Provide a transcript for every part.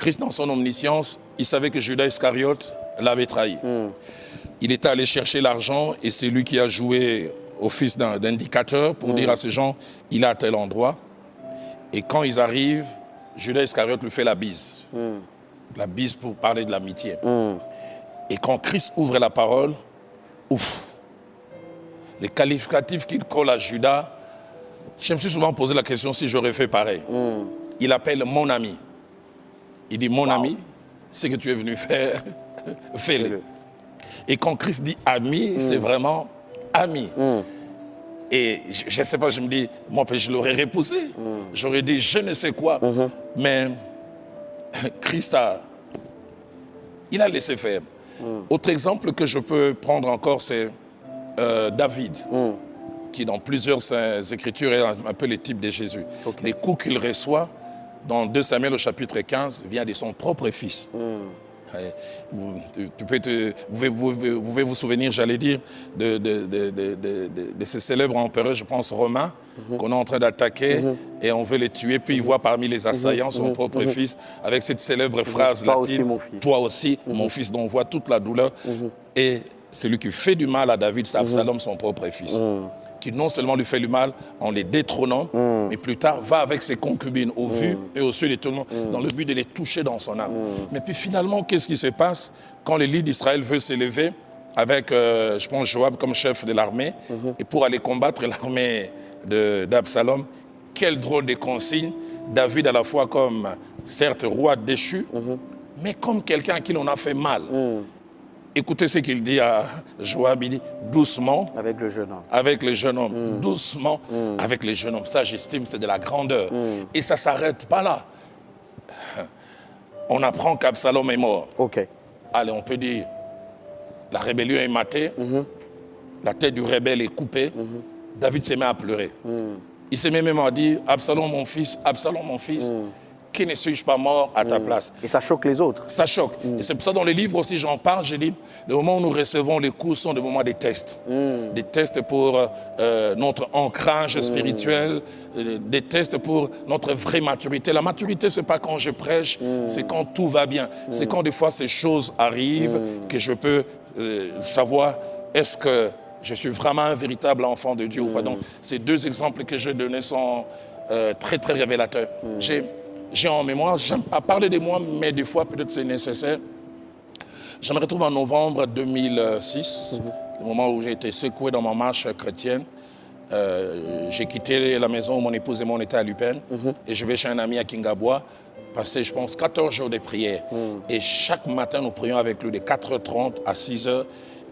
Christ, dans son omniscience, il savait que Judas Iscariote l'avait trahi. Il était allé chercher l'argent et c'est lui qui a joué office d'indicateur pour dire à ces gens, il est à tel endroit. Et quand ils arrivent, Judas Iscariote lui fait la bise. La bise pour parler de l'amitié. Et quand Christ ouvre la parole, ouf. Les qualificatifs qu'il colle à Judas, je me suis souvent posé la question si j'aurais fait pareil. Il appelle mon ami. Il dit, mon ami, ce que tu es venu faire, fais-le. Et quand Christ dit ami, c'est vraiment ami. Et je ne sais pas, je me dis, moi, je l'aurais repoussé. J'aurais dit, je ne sais quoi. Mais Christ il a laissé faire. Autre exemple que je peux prendre encore, c'est David, qui dans plusieurs écritures est un peu le type de Jésus. Les coups qu'il reçoit, dans 2 Samuel au chapitre 15, vient de son propre fils. Vous pouvez vous souvenir, j'allais dire, de ce célèbre empereur, je pense, romain, qu'on est en train d'attaquer et on veut les tuer. Puis il voit parmi les assaillants son propre fils avec cette célèbre phrase latine, « Toi aussi, mon fils », dont on voit toute la douleur. Et celui qui fait du mal à David, c'est Absalom, son propre fils, qui non seulement lui fait du mal en les détrônant, mais plus tard va avec ses concubines au vu et au su de tout le monde, dans le but de les toucher dans son âme. Mais puis finalement, qu'est-ce qui se passe quand l'élite d'Israël veut s'élever avec, je pense, Joab comme chef de l'armée, et pour aller combattre l'armée d'Absalom, quel drôle de consigne. David à la fois comme, certes, roi déchu, mais comme quelqu'un à qui l'on a fait mal. Écoutez ce qu'il dit à Joab, il dit doucement. Avec le jeune homme. Avec le jeune homme. Doucement avec le jeune homme. Ça, j'estime, c'est de la grandeur. Et ça ne s'arrête pas là. On apprend qu'Absalom est mort. Allez, on peut dire, la rébellion est matée, la tête du rebelle est coupée. David se met à pleurer. Il se met même à dire, Absalom mon fils, qui ne suis-je pas mort à ta place? Et ça choque les autres. Ça choque. Et c'est pour ça, dans les livres aussi, j'en parle, j'ai dit, le moment où nous recevons les coups sont des moments des tests. Des tests pour notre ancrage spirituel, des tests pour notre vraie maturité. La maturité, ce n'est pas quand je prêche, c'est quand tout va bien. C'est quand des fois ces choses arrivent que je peux savoir, est-ce que je suis vraiment un véritable enfant de Dieu ou pas. Donc, ces deux exemples que je donnais sont très, très révélateurs. J'ai en mémoire, j'aime pas parler de moi, mais des fois, peut-être c'est nécessaire. Je me retrouve en novembre 2006, le moment où j'ai été secoué dans ma marche chrétienne. J'ai quitté la maison où mon épouse et moi on était à Lupin, et je vais chez un ami à Kingabois, passer, je pense, 14 jours de prière. Et chaque matin, nous prions avec lui de 4h30 à 6h,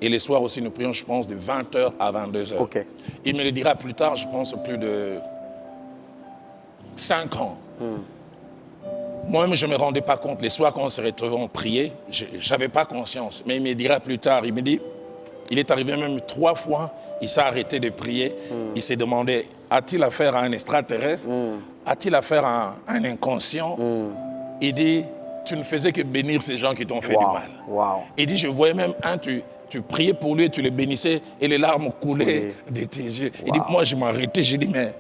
et les soirs aussi, nous prions, je pense, de 20h à 22h. Il me le dira plus tard, je pense, plus de 5 ans. Moi-même, je ne me rendais pas compte. Les soirs, quand on se retrouvait, on priait, je n'avais pas conscience. Mais il me dira plus tard, il me dit, il est arrivé même 3 fois, il s'est arrêté de prier. Il s'est demandé, a-t-il affaire à un extraterrestre? A-t-il affaire à un inconscient? Il dit, tu ne faisais que bénir ces gens qui t'ont fait du mal. Il dit, je voyais même tu priais pour lui, tu le bénissais et les larmes coulaient de tes yeux. Il dit, moi, je m'arrêtais, j'ai dit, mais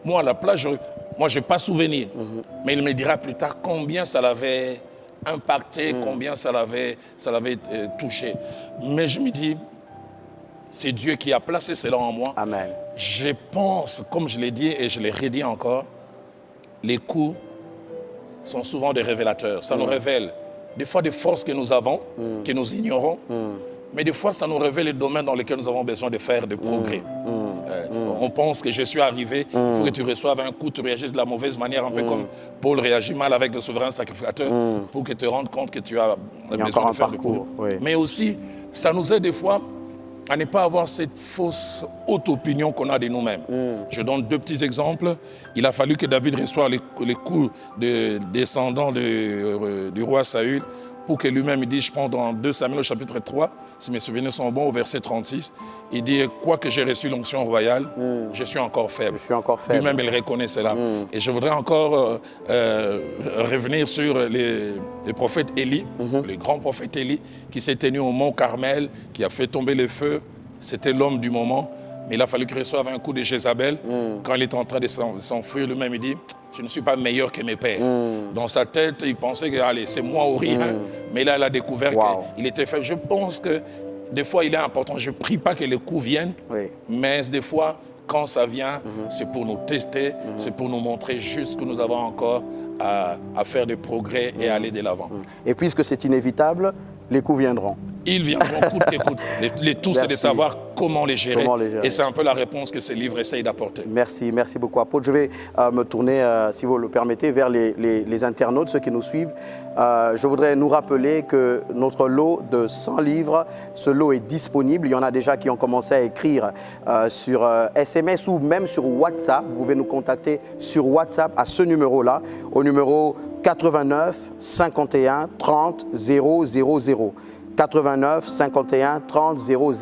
moi, à la place, moi, je n'ai pas souvenir. Mais il me dira plus tard combien ça l'avait impacté, combien ça l'avait touché. Mais je me dis, c'est Dieu qui a placé cela en moi. Amen. Je pense, comme je l'ai dit et je l'ai redit encore, les coups sont souvent des révélateurs. Ça nous révèle des fois des forces que nous avons, que nous ignorons, mais des fois ça nous révèle les domaines dans lesquels nous avons besoin de faire des progrès. On pense que je suis arrivé, il faut que tu reçoives un coup, tu réagisses de la mauvaise manière, un peu comme Paul réagit mal avec le souverain sacrificateur, pour que tu te rendes compte que tu as besoin de faire le coup. Mais aussi, ça nous aide des fois à ne pas avoir cette fausse haute opinion qu'on a de nous-mêmes. Je donne 2 petits exemples. Il a fallu que David reçoive les coups de descendants du roi Saül pour que lui-même, il dit, je prends dans 2 Samuel au chapitre 3, si mes souvenirs sont bons, au verset 36, il dit, quoique j'ai reçu l'onction royale, je suis encore faible. Lui-même, il reconnaît cela. Et je voudrais encore revenir sur les prophètes Élie, le grand prophète Élie, qui s'est tenu au mont Carmel, qui a fait tomber le feu. C'était l'homme du moment. Mais il a fallu qu'il reçoive un coup de Jézabel. Quand il est en train de s'enfuir, lui-même, il dit, je ne suis pas meilleur que mes pères. Dans sa tête, il pensait que allez, c'est moi ou rien. Mais là, il a découvert qu'il était faible. Je pense que des fois, il est important. Je ne prie pas que les coups viennent, mais des fois, quand ça vient, c'est pour nous tester, c'est pour nous montrer juste que nous avons encore à faire des progrès et aller de l'avant. Et puisque c'est inévitable, les coups viendront. Ils viendront coûte que coûte. Les tout, c'est de savoir comment les gérer. Et c'est un peu la réponse que ce livre essaye d'apporter. Merci, merci beaucoup, apôtre. Je vais me tourner, si vous le permettez, vers les internautes, ceux qui nous suivent. Je voudrais nous rappeler que notre lot de 100 livres, ce lot est disponible. Il y en a déjà qui ont commencé à écrire sur SMS ou même sur WhatsApp. Vous pouvez nous contacter sur WhatsApp à ce numéro-là, au numéro 89 51 30 000. 89 51 30 000.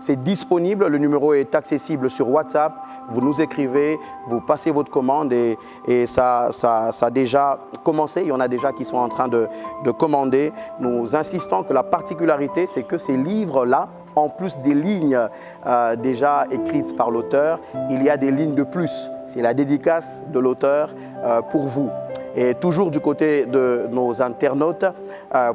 C'est disponible, le numéro est accessible sur WhatsApp. Vous nous écrivez, vous passez votre commande et ça a déjà commencé. Il y en a déjà qui sont en train de commander. Nous insistons que la particularité, c'est que ces livres-là, en plus des lignes déjà écrites par l'auteur, il y a des lignes de plus. C'est la dédicace de l'auteur pour vous. Et toujours du côté de nos internautes,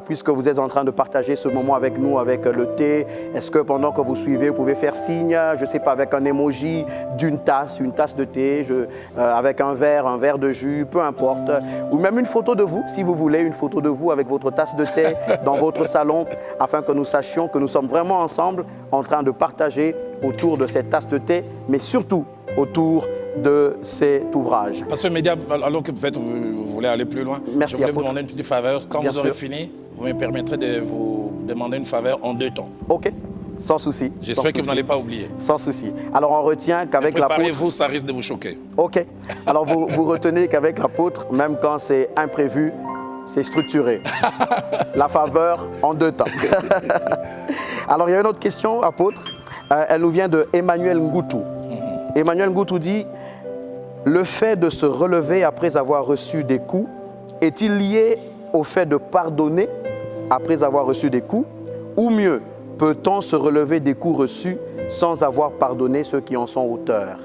puisque vous êtes en train de partager ce moment avec nous, avec le thé, est-ce que pendant que vous suivez, vous pouvez faire signe, je ne sais pas, avec un emoji d'une tasse, une tasse de thé, avec un verre de jus, peu importe, ou même une photo de vous, si vous voulez, une photo de vous avec votre tasse de thé dans votre salon, afin que nous sachions que nous sommes vraiment ensemble en train de partager autour de cette tasse de thé, mais surtout autour de cet ouvrage. Pasteur Média, alors que peut-être vous voulez aller plus loin, merci, je voulais vous demander une petite faveur. Quand vous aurez fini, vous me permettrez de vous demander une faveur en 2 temps. Ok, sans souci. J'espère que vous n'allez pas oublier. Sans souci. Alors on retient qu'avec l'apôtre... Préparez-vous, ça risque de vous choquer. Ok. Alors vous retenez qu'avec l'apôtre, même quand c'est imprévu, c'est structuré. La faveur en 2 temps. Alors il y a une autre question, apôtre. Elle nous vient de Emmanuel Ngoutou. Emmanuel Ngoutou dit: le fait de se relever après avoir reçu des coups est-il lié au fait de pardonner après avoir reçu des coups? Ou mieux, peut-on se relever des coups reçus sans avoir pardonné ceux qui en sont auteurs?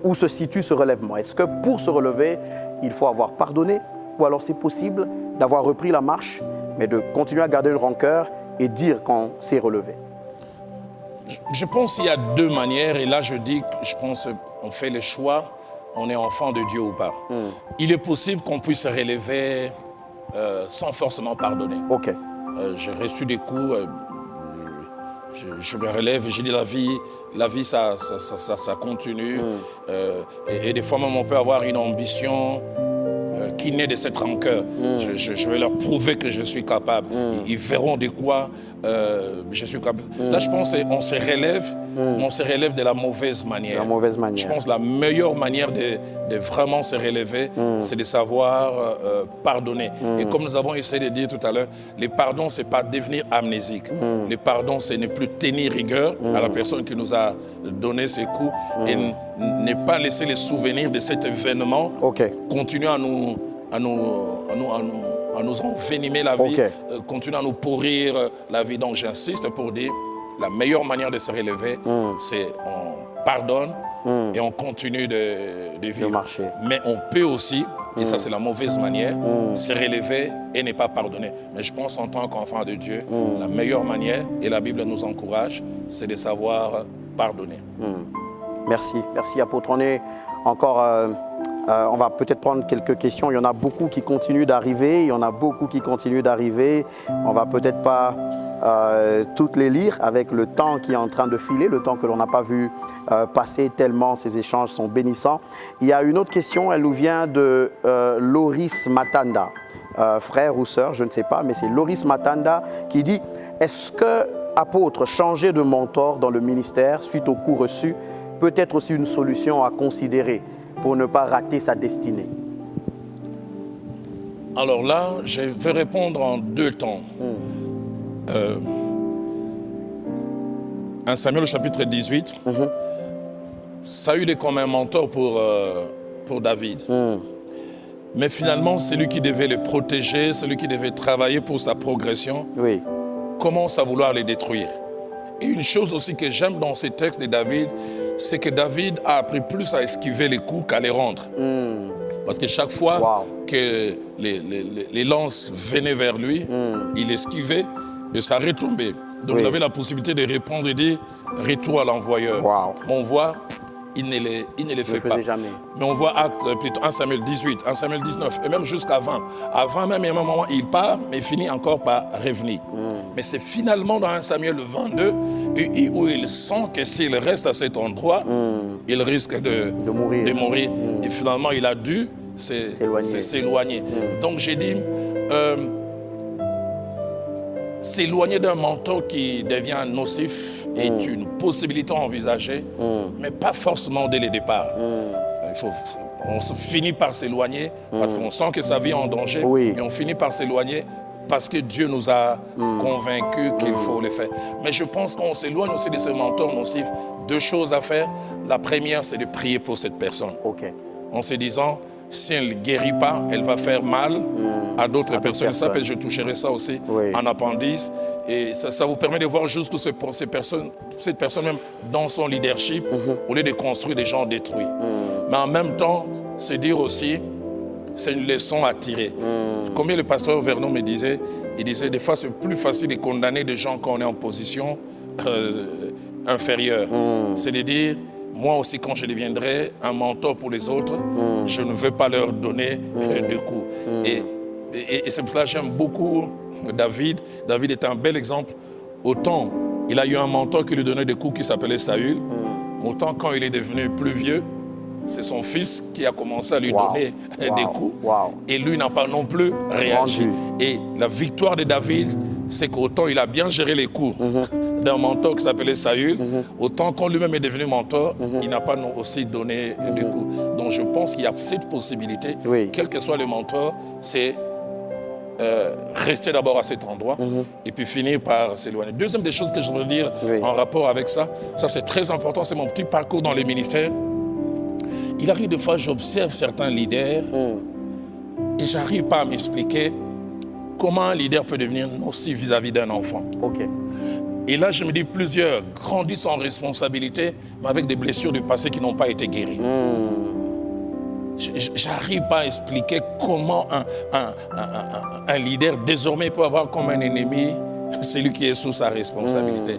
Où se situe ce relèvement? Est-ce que pour se relever, il faut avoir pardonné? Ou alors c'est possible d'avoir repris la marche, mais de continuer à garder une rancœur et dire qu'on s'est relevé? Je pense qu'il y a 2 manières, et là je pense qu'on fait le choix, on est enfant de Dieu ou pas. Il est possible qu'on puisse se relever sans forcément pardonner. Ok. J'ai reçu des coups, je me relève, j'ai dit la vie ça continue. Et des fois même on peut avoir une ambition qui naît de cette rancœur. Je vais leur prouver que je suis capable. Ils verront de quoi je suis capable. Là, je pense qu'on se relève, mais on se relève de la mauvaise manière. La mauvaise manière. Je pense que la meilleure manière de vraiment se relever, c'est de savoir pardonner. Et comme nous avons essayé de dire tout à l'heure, le pardon, ce n'est pas devenir amnésique. Le pardon, c'est ne plus tenir rigueur à la personne qui nous a donné ces coups et ne pas laisser les souvenirs de cet événement continuer à nous envenimer la vie, continuer à nous pourrir la vie. Donc j'insiste pour dire, la meilleure manière de se relever, c'est on pardonne et on continue de vivre. Mais on peut aussi, et ça c'est la mauvaise manière, se relever et ne pas pardonner. Mais je pense en tant qu'enfant de Dieu, la meilleure manière, et la Bible nous encourage, c'est de savoir pardonner. Merci, merci apôtre. On est encore... on va peut-être prendre quelques questions. Il y en a beaucoup qui continuent d'arriver. On ne va peut-être pas toutes les lire avec le temps qui est en train de filer, le temps que l'on n'a pas vu passer tellement ces échanges sont bénissants. Il y a une autre question, elle nous vient de Loris Matanda. Frère ou sœur, je ne sais pas, mais c'est Loris Matanda qui dit: est-ce que, apôtre, changer de mentor dans le ministère suite aux coups reçus peut être aussi une solution à considérer pour ne pas rater sa destinée? Alors là, je vais répondre en 2 temps. 1 Samuel au chapitre 18, Saül est comme un mentor pour David. Mais finalement, celui qui devait le protéger, celui qui devait travailler pour sa progression, commence à vouloir les détruire. Et une chose aussi que j'aime dans ces textes de David, c'est que David a appris plus à esquiver les coups qu'à les rendre. Parce que chaque fois que les lances venaient vers lui, il esquivait et ça retombait. Donc il avait la possibilité de répondre et dire retour à l'envoyeur. On voit, il ne les fait pas. Jamais. Mais on voit acte, plutôt 1 Samuel 18, 1 Samuel 19, et même jusqu'à 20. Avant même, il y a un moment, il part, mais il finit encore par revenir. Mais c'est finalement dans 1 Samuel 22 où il sent que s'il reste à cet endroit, il risque de mourir. Et finalement, il a dû s'éloigner. Donc j'ai dit, s'éloigner d'un mentor qui devient nocif est une possibilité envisagée, mais pas forcément dès le départ. On finit par s'éloigner parce qu'on sent que sa vie est en danger, et on finit par s'éloigner parce que Dieu nous a convaincus qu'il faut le faire. Mais je pense qu'on s'éloigne aussi de ce mentor nocif. 2 choses à faire. La première, c'est de prier pour cette personne. En se disant, si elle ne guérit pas, elle va faire mal à d'autres personnes. Ça, je toucherai ça aussi en appendice. Et ça vous permet de voir juste cette personne même dans son leadership, au lieu de construire des gens détruits. Mais en même temps, c'est dire aussi, c'est une leçon à tirer. Combien le pasteur Vernon me disait, il disait des fois c'est plus facile de condamner des gens quand on est en position inférieure. C'est de dire, moi aussi quand je deviendrai un mentor pour les autres, je ne veux pas leur donner de coups. Et c'est pour cela que j'aime beaucoup David. David est un bel exemple. Autant il a eu un mentor qui lui donnait des coups qui s'appelait Saül, autant quand il est devenu plus vieux, c'est son fils qui a commencé à lui donner des coups. Et lui n'a pas non plus réagi. Et la victoire de David, c'est qu'autant il a bien géré les coups d'un mentor qui s'appelait Saül, autant quand lui-même est devenu mentor, il n'a pas aussi donné des coups. Donc je pense qu'il y a cette possibilité, quel que soit le mentor, c'est rester d'abord à cet endroit et puis finir par s'éloigner. Deuxième des choses que je veux dire en rapport avec ça, ça c'est très important, c'est mon petit parcours dans les ministères. Il arrive des fois, j'observe certains leaders et j'arrive pas à m'expliquer comment un leader peut devenir nocif vis-à-vis d'un enfant. Et là, je me dis, plusieurs grandissent en responsabilité, mais avec des blessures du passé qui n'ont pas été guéries. J'arrive pas à expliquer comment un leader désormais peut avoir comme un ennemi celui qui est sous sa responsabilité.